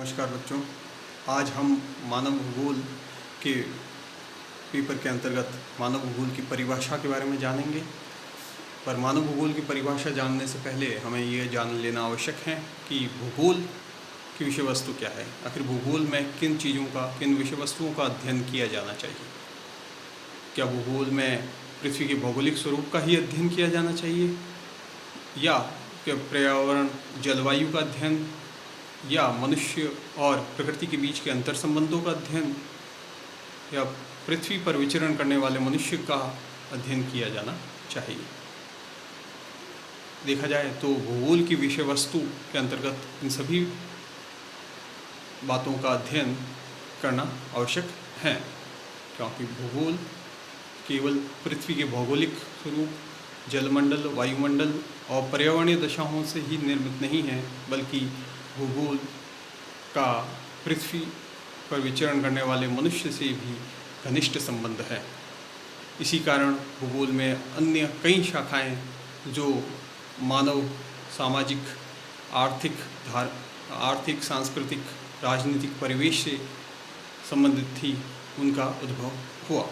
नमस्कार बच्चों। आज हम मानव भूगोल के पेपर के अंतर्गत मानव भूगोल की परिभाषा के बारे में जानेंगे। पर मानव भूगोल की परिभाषा जानने से पहले हमें ये जान लेना आवश्यक है कि भूगोल की विषय वस्तु क्या है। आखिर भूगोल में किन चीज़ों का, किन विषय वस्तुओं का अध्ययन किया जाना चाहिए। क्या भूगोल में पृथ्वी के भौगोलिक स्वरूप का ही अध्ययन किया जाना चाहिए, या क्या पर्यावरण, जलवायु का अध्ययन, या मनुष्य और प्रकृति के बीच के अंतर संबंधों का अध्ययन, या पृथ्वी पर विचरण करने वाले मनुष्य का अध्ययन किया जाना चाहिए। देखा जाए तो भूगोल की विषय वस्तु के अंतर्गत इन सभी बातों का अध्ययन करना आवश्यक है, क्योंकि भूगोल केवल पृथ्वी के भौगोलिक स्वरूप, जलमंडल, वायुमंडल और पर्यावरणीय दशाओं से ही निर्मित नहीं है, बल्कि भूगोल का पृथ्वी पर विचरण करने वाले मनुष्य से भी घनिष्ठ संबंध है। इसी कारण भूगोल में अन्य कई शाखाएं जो मानव सामाजिक, आर्थिक, सांस्कृतिक, राजनीतिक परिवेश से संबंधित थी, उनका उद्भव हुआ।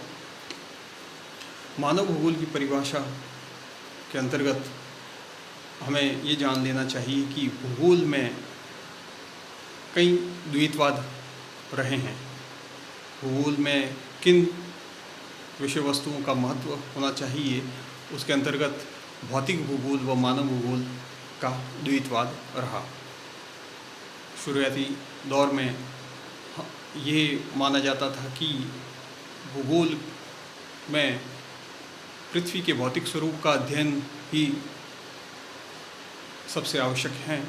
मानव भूगोल की परिभाषा के अंतर्गत हमें ये जान लेना चाहिए कि भूगोल में कई द्वैतवाद रहे हैं। भूगोल में किन विषय वस्तुओं का महत्व होना चाहिए, उसके अंतर्गत भौतिक भूगोल व मानव भूगोल का द्वैतवाद रहा। शुरुआती दौर में ये माना जाता था कि भूगोल में पृथ्वी के भौतिक स्वरूप का अध्ययन ही सबसे आवश्यक है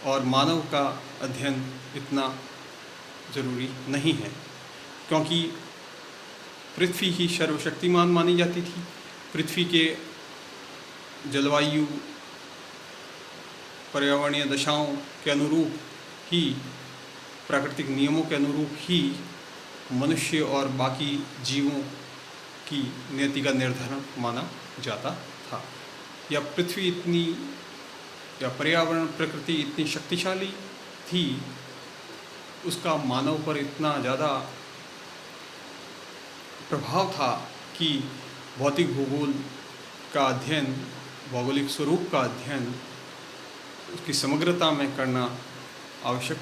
और मानव का अध्ययन इतना ज़रूरी नहीं है, क्योंकि पृथ्वी ही सर्वशक्तिमान मानी जाती थी। पृथ्वी के जलवायु, पर्यावरणीय दशाओं के अनुरूप ही, प्राकृतिक नियमों के अनुरूप ही मनुष्य और बाकी जीवों की नियति का निर्धारण माना जाता था। या पृथ्वी इतनी, या पर्यावरण, प्रकृति इतनी शक्तिशाली थी, उसका मानव पर इतना ज़्यादा प्रभाव था कि भौतिक भूगोल का अध्ययन, भौगोलिक स्वरूप का अध्ययन उसकी समग्रता में करना आवश्यक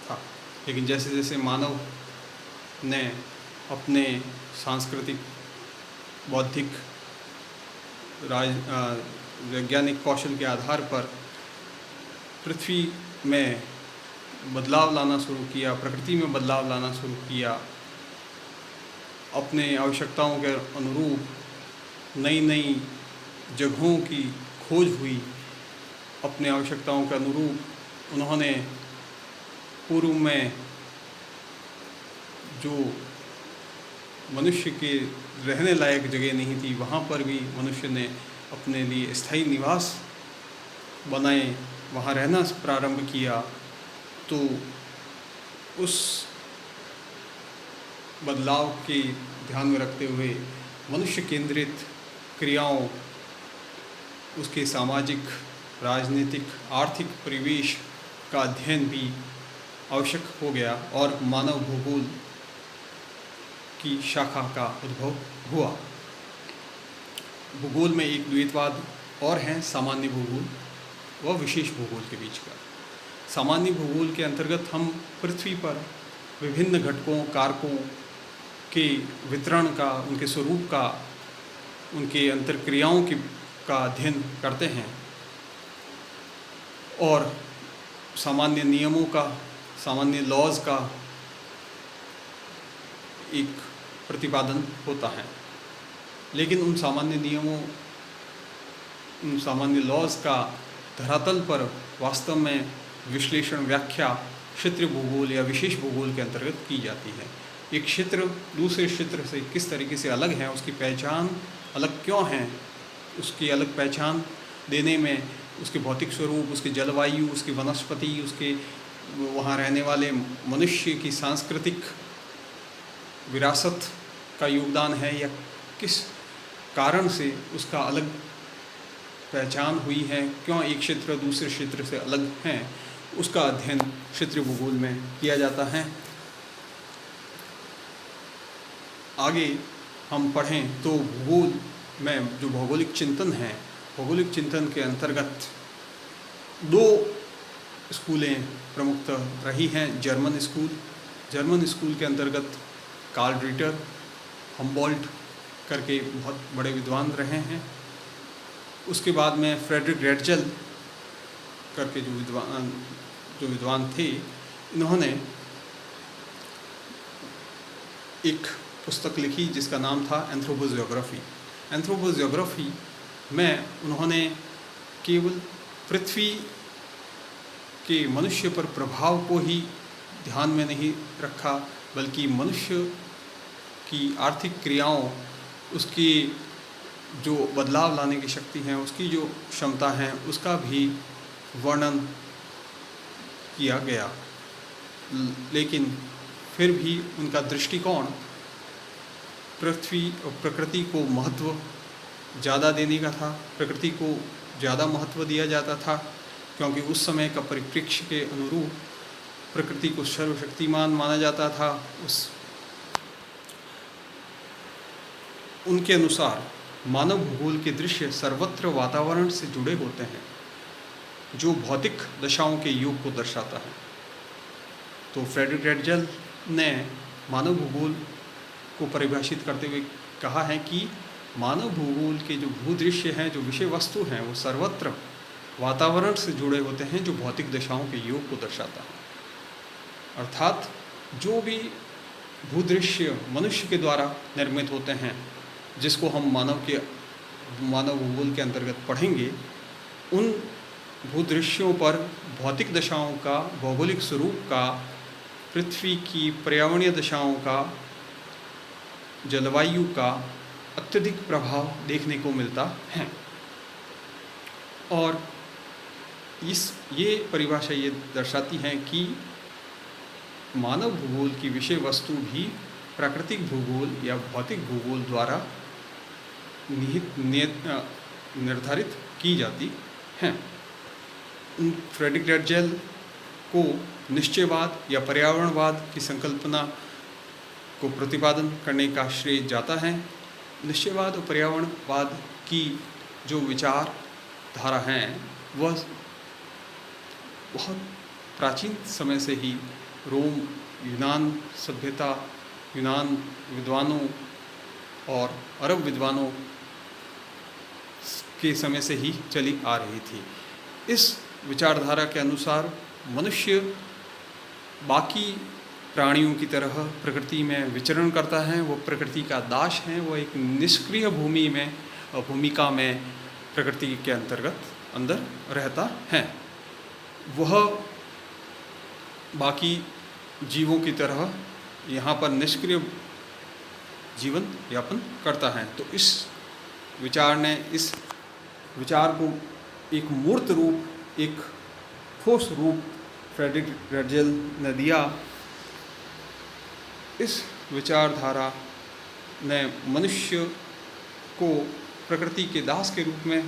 था। लेकिन जैसे जैसे मानव ने अपने सांस्कृतिक, बौद्धिक, वैज्ञानिक कौशल के आधार पर पृथ्वी में बदलाव लाना शुरू किया, प्रकृति में बदलाव लाना शुरू किया, अपने आवश्यकताओं के अनुरूप नई नई जगहों की खोज हुई, अपने आवश्यकताओं के अनुरूप उन्होंने पूर्व में जो मनुष्य के रहने लायक जगह नहीं थी, वहाँ पर भी मनुष्य ने अपने लिए स्थायी निवास बनाए, वहाँ रहना प्रारंभ किया। तो उस बदलाव के ध्यान में रखते हुए मनुष्य केंद्रित क्रियाओं, उसके सामाजिक, राजनीतिक, आर्थिक परिवेश का अध्ययन भी आवश्यक हो गया और मानव भूगोल की शाखा का उद्भव हुआ। भूगोल में एक द्वैतवाद और है, सामान्य भूगोल व विशेष भूगोल के बीच का। सामान्य भूगोल के अंतर्गत हम पृथ्वी पर विभिन्न घटकों, कारकों के वितरण का, उनके स्वरूप का, उनके अंतर्क्रियाओं का अध्ययन करते हैं और सामान्य नियमों का, सामान्य लॉज का एक प्रतिपादन होता है। लेकिन उन सामान्य नियमों, उन सामान्य लॉज का धरातल पर वास्तव में विश्लेषण, व्याख्या क्षेत्र भूगोल या विशेष भूगोल के अंतर्गत की जाती है। एक क्षेत्र दूसरे क्षेत्र से किस तरीके से अलग है, उसकी पहचान अलग क्यों है, उसकी अलग पहचान देने में उसके भौतिक स्वरूप, उसके जलवायु, उसकी वनस्पति, उसके वहाँ रहने वाले मनुष्य की सांस्कृतिक विरासत का योगदान है, या किस कारण से उसका अलग पहचान हुई है, क्यों एक क्षेत्र दूसरे क्षेत्र से अलग हैं, उसका अध्ययन क्षेत्रीय भूगोल में किया जाता है। आगे हम पढ़ें तो भूगोल में जो भौगोलिक चिंतन है, भौगोलिक चिंतन के अंतर्गत दो स्कूलें प्रमुखतः रही हैं। जर्मन स्कूल के अंतर्गत कार्ल रिटर, हम्बोल्ट करके बहुत बड़े विद्वान रहे हैं। उसके बाद में फ्रेडरिक रेटजेल करके जो विद्वान थे, इन्होंने एक पुस्तक लिखी जिसका नाम था एंथ्रोपोजियोग्राफी। एंथ्रोपोजियोग्राफी में उन्होंने केवल पृथ्वी के मनुष्य पर प्रभाव को ही ध्यान में नहीं रखा, बल्कि मनुष्य की आर्थिक क्रियाओं, उसकी जो बदलाव लाने की शक्ति है, उसकी जो क्षमता है, उसका भी वर्णन किया गया। लेकिन फिर भी उनका दृष्टिकोण पृथ्वी और प्रकृति को महत्व ज़्यादा देने का था। प्रकृति को ज़्यादा महत्व दिया जाता था क्योंकि उस समय का परिप्रेक्ष्य के अनुरूप प्रकृति को सर्वशक्तिमान माना जाता था। उनके अनुसार मानव भूगोल के दृश्य सर्वत्र वातावरण से जुड़े होते हैं, जो भौतिक दशाओं के योग को दर्शाता है। तो फ्रेडरिक रेटजेल ने मानव भूगोल को परिभाषित करते हुए कहा है कि मानव भूगोल के जो भूदृश्य हैं, जो विषय वस्तु हैं, वो सर्वत्र वातावरण से जुड़े होते हैं, जो भौतिक दशाओं के योग को दर्शाता है। अर्थात जो भी भूदृश्य मनुष्य के द्वारा निर्मित होते हैं, जिसको हम मानव भूगोल के अंतर्गत पढ़ेंगे, उन भूदृश्यों पर भौतिक दशाओं का, भौगोलिक स्वरूप का, पृथ्वी की पर्यावरणीय दशाओं का, जलवायु का अत्यधिक प्रभाव देखने को मिलता है। और ये परिभाषा ये दर्शाती है कि मानव भूगोल की विषय वस्तु भी प्राकृतिक भूगोल या भौतिक भूगोल द्वारा निर्धारित की जाती हैं। फ्रेडरिक रेटजेल को निश्चयवाद या पर्यावरणवाद की संकल्पना को प्रतिपादन करने का श्रेय जाता है। निश्चयवाद और पर्यावरणवाद की जो विचारधारा हैं, वह बहुत प्राचीन समय से ही रोम, यूनान सभ्यता, यूनान विद्वानों और अरब विद्वानों के समय से ही चली आ रही थी। इस विचारधारा के अनुसार मनुष्य बाकी प्राणियों की तरह प्रकृति में विचरण करता है। वो प्रकृति का दास है। वो एक निष्क्रिय भूमिका में प्रकृति के अंदर रहता है। वह बाकी जीवों की तरह यहाँ पर निष्क्रिय जीवन यापन करता है। तो इस विचार को एक मूर्त रूप, एक ठोस रूप फ्रेडरिक रेटजेल ने दिया। इस विचारधारा ने मनुष्य को प्रकृति के दास के रूप में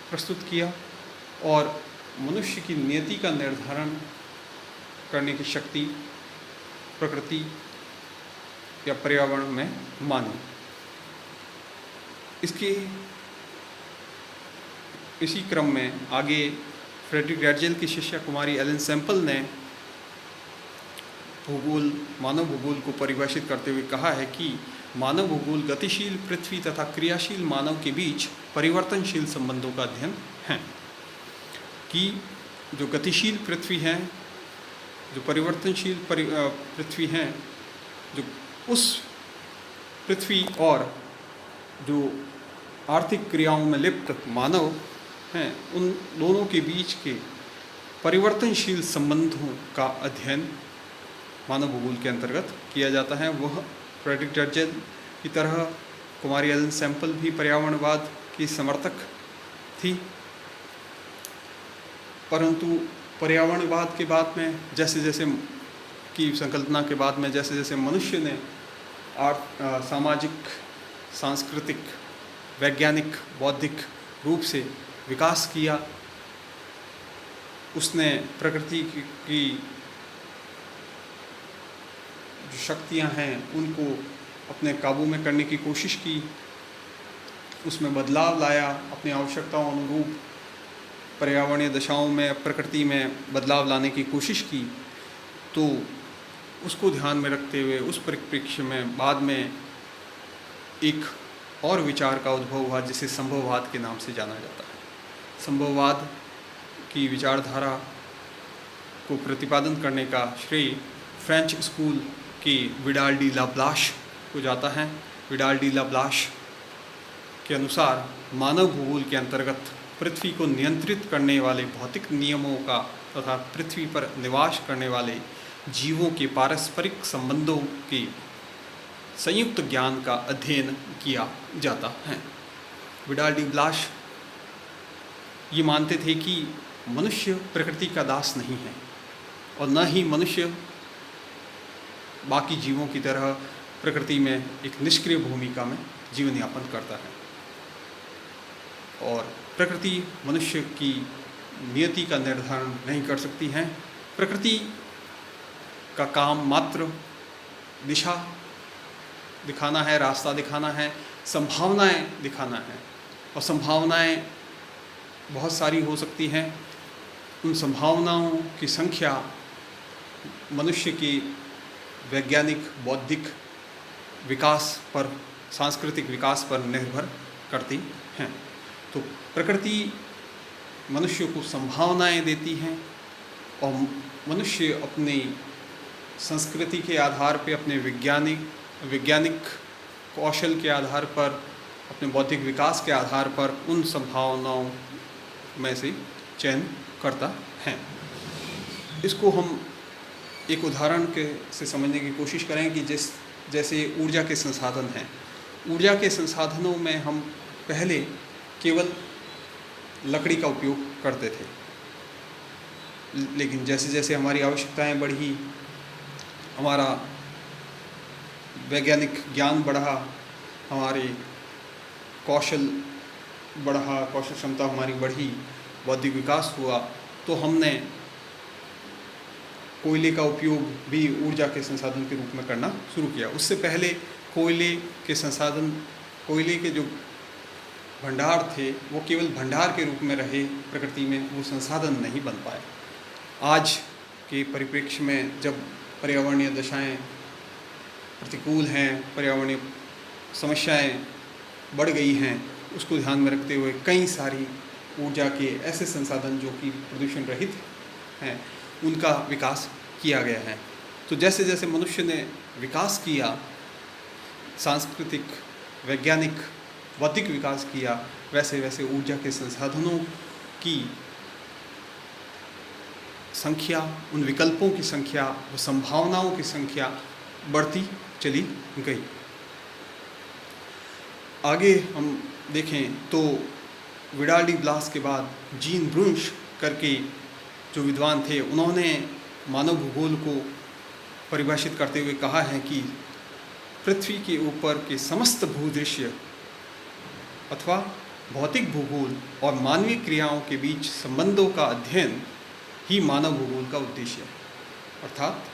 प्रस्तुत किया और मनुष्य की नियति का निर्धारण करने की शक्ति प्रकृति या पर्यावरण में मानी। इसी क्रम में आगे फ्रेडरिक रेटजेल की शिष्या कुमारी एलन सैंपल ने मानव भूगोल को परिभाषित करते हुए कहा है कि मानव भूगोल गतिशील पृथ्वी तथा क्रियाशील मानव के बीच परिवर्तनशील संबंधों का अध्ययन है। कि जो गतिशील पृथ्वी है, जो परिवर्तनशील पृथ्वी है, जो उस पृथ्वी और जो आर्थिक क्रियाओं में लिप्त मानव हैं, उन दोनों के बीच के परिवर्तनशील संबंधों का अध्ययन मानव भूगोल के अंतर्गत किया जाता है। वह फ्रेडरिक रेटजेल की तरह कुमारी एलन सैंपल भी पर्यावरणवाद की समर्थक थी, परंतु पर्यावरणवाद के बाद में जैसे की संकल्पना के बाद में जैसे मनुष्य ने सामाजिक, सांस्कृतिक, वैज्ञानिक, बौद्धिक रूप से विकास किया, उसने प्रकृति की जो शक्तियाँ हैं उनको अपने काबू में करने की कोशिश की, उसमें बदलाव लाया, अपनी आवश्यकताओं अनुरूप पर्यावरणीय दशाओं में, प्रकृति में बदलाव लाने की कोशिश की। तो उसको ध्यान में रखते हुए उस परिप्रेक्ष्य में बाद में एक और विचार का उद्भव हुआ जिसे संभववाद के नाम से जाना जाता है। संभववाद की विचारधारा को प्रतिपादन करने का श्रेय फ्रेंच स्कूल के विडाल डी लाप्लाश को जाता है। विडाल डी लाप्लाश के अनुसार मानव भूगोल के अंतर्गत पृथ्वी को नियंत्रित करने वाले भौतिक नियमों का तथा पृथ्वी पर निवास करने वाले जीवों के पारस्परिक संबंधों के संयुक्त ज्ञान का अध्ययन किया जाता है। विडाल डी लाप्लाश ये मानते थे कि मनुष्य प्रकृति का दास नहीं है और न ही मनुष्य बाकी जीवों की तरह प्रकृति में एक निष्क्रिय भूमिका में जीवन यापन करता है और प्रकृति मनुष्य की नियति का निर्धारण नहीं कर सकती है। प्रकृति का काम मात्र दिशा दिखाना है, रास्ता दिखाना है, संभावनाएं दिखाना है और संभावनाएं बहुत सारी हो सकती हैं। उन संभावनाओं की संख्या मनुष्य की वैज्ञानिक बौद्धिक विकास पर, सांस्कृतिक विकास पर निर्भर करती हैं। तो प्रकृति मनुष्य को संभावनाएं देती हैं और मनुष्य अपनी संस्कृति के आधार पर, अपने वैज्ञानिक कौशल के आधार पर, अपने बौद्धिक विकास के आधार पर उन संभावनाओं में से चयन करता है। इसको हम एक उदाहरण से समझने की कोशिश करें कि जैसे ऊर्जा के संसाधन हैं। ऊर्जा के संसाधनों में हम पहले केवल लकड़ी का उपयोग करते थे, लेकिन जैसे जैसे हमारी आवश्यकताएं बढ़ी, हमारा वैज्ञानिक ज्ञान बढ़ा, हमारे कौशल बढ़ा, कौशल क्षमता हमारी बढ़ी, बौद्धिक विकास हुआ, तो हमने कोयले का उपयोग भी ऊर्जा के संसाधन के रूप में करना शुरू किया। उससे पहले कोयले के संसाधन, कोयले के जो भंडार थे वो केवल भंडार के रूप में रहे प्रकृति में, वो संसाधन नहीं बन पाए। आज के परिप्रेक्ष्य में जब पर्यावरणीय दशाएं प्रतिकूल हैं, पर्यावरणीय समस्याएं बढ़ गई हैं, उसको ध्यान में रखते हुए कई सारी ऊर्जा के ऐसे संसाधन जो कि प्रदूषण रहित हैं उनका विकास किया गया है। तो जैसे जैसे मनुष्य ने विकास किया, सांस्कृतिक, वैज्ञानिक, बौद्धिक विकास किया, वैसे वैसे ऊर्जा के संसाधनों की संख्या, उन विकल्पों की संख्या, वो संभावनाओं की संख्या बढ़ती चली गई। आगे हम देखें तो विडाल डी लाप्लाश के बाद जीन ब्रूनश करके जो विद्वान थे, उन्होंने मानव भूगोल को परिभाषित करते हुए कहा है कि पृथ्वी के ऊपर के समस्त भूदृश्य अथवा भौतिक भूगोल और मानवीय क्रियाओं के बीच संबंधों का अध्ययन ही मानव भूगोल का उद्देश्य है। अर्थात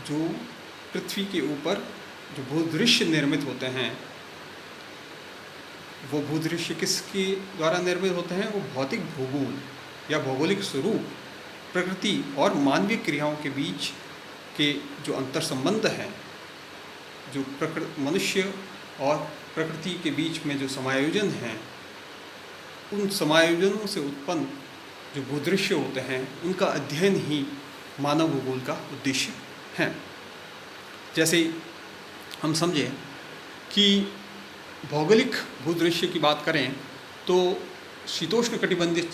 जो पृथ्वी के ऊपर जो भूदृश्य निर्मित होते हैं, वो भूदृश्य किसके द्वारा निर्मित होते हैं? वो भौतिक भूगोल या भौगोलिक स्वरूप प्रकृति और मानवीय क्रियाओं के बीच के जो अंतर संबंध हैं, जो मनुष्य और प्रकृति के बीच में जो समायोजन हैं, उन समायोजनों से उत्पन्न जो भूदृश्य होते हैं उनका अध्ययन ही मानव भूगोल का उद्देश्य है। जैसे हम समझें कि भौगोलिक भूदृश्य की बात करें तो शीतोष्ण कटिबंधीय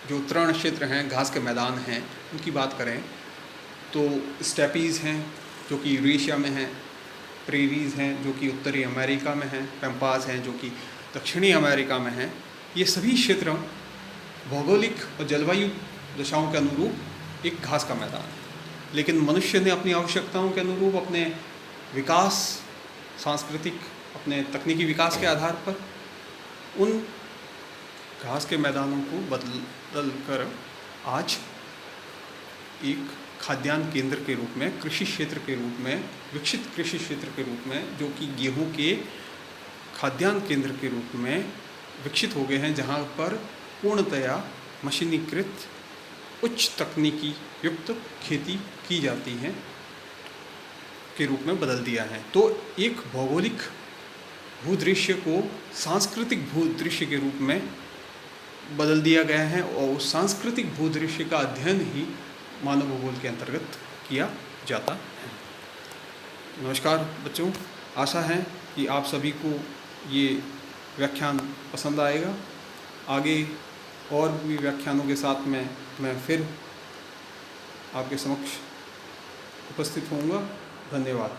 जो तृण क्षेत्र हैं, घास के मैदान हैं, उनकी बात करें तो स्टेपीज़ हैं जो कि यूरेशिया में हैं, प्रेरीज़ हैं जो कि उत्तरी अमेरिका में हैं, पैम्पास हैं जो कि दक्षिणी अमेरिका में हैं। ये सभी क्षेत्र भौगोलिक और जलवायु दशाओं के अनुरूप एक घास का मैदान है। लेकिन मनुष्य ने अपनी आवश्यकताओं के अनुरूप अपने विकास, सांस्कृतिक, अपने तकनीकी विकास के आधार पर उन घास के मैदानों को बदल कर आज एक खाद्यान्न केंद्र के रूप में, कृषि क्षेत्र के रूप में, विकसित कृषि क्षेत्र के रूप में, जो कि गेहूं के खाद्यान्न केंद्र के रूप में विकसित हो गए हैं, जहां पर पूर्णतया मशीनीकृत उच्च तकनीकी युक्त खेती की जाती है के रूप में बदल दिया है। तो एक भौगोलिक भूदृश्य को सांस्कृतिक भूदृश्य के रूप में बदल दिया गया है और उस सांस्कृतिक भूदृश्य का अध्ययन ही मानव भूगोल के अंतर्गत किया जाता है। नमस्कार बच्चों, आशा है कि आप सभी को ये व्याख्यान पसंद आएगा। आगे और भी व्याख्यानों के साथ में मैं फिर आपके समक्ष उपस्थित होऊंगा। धन्यवाद।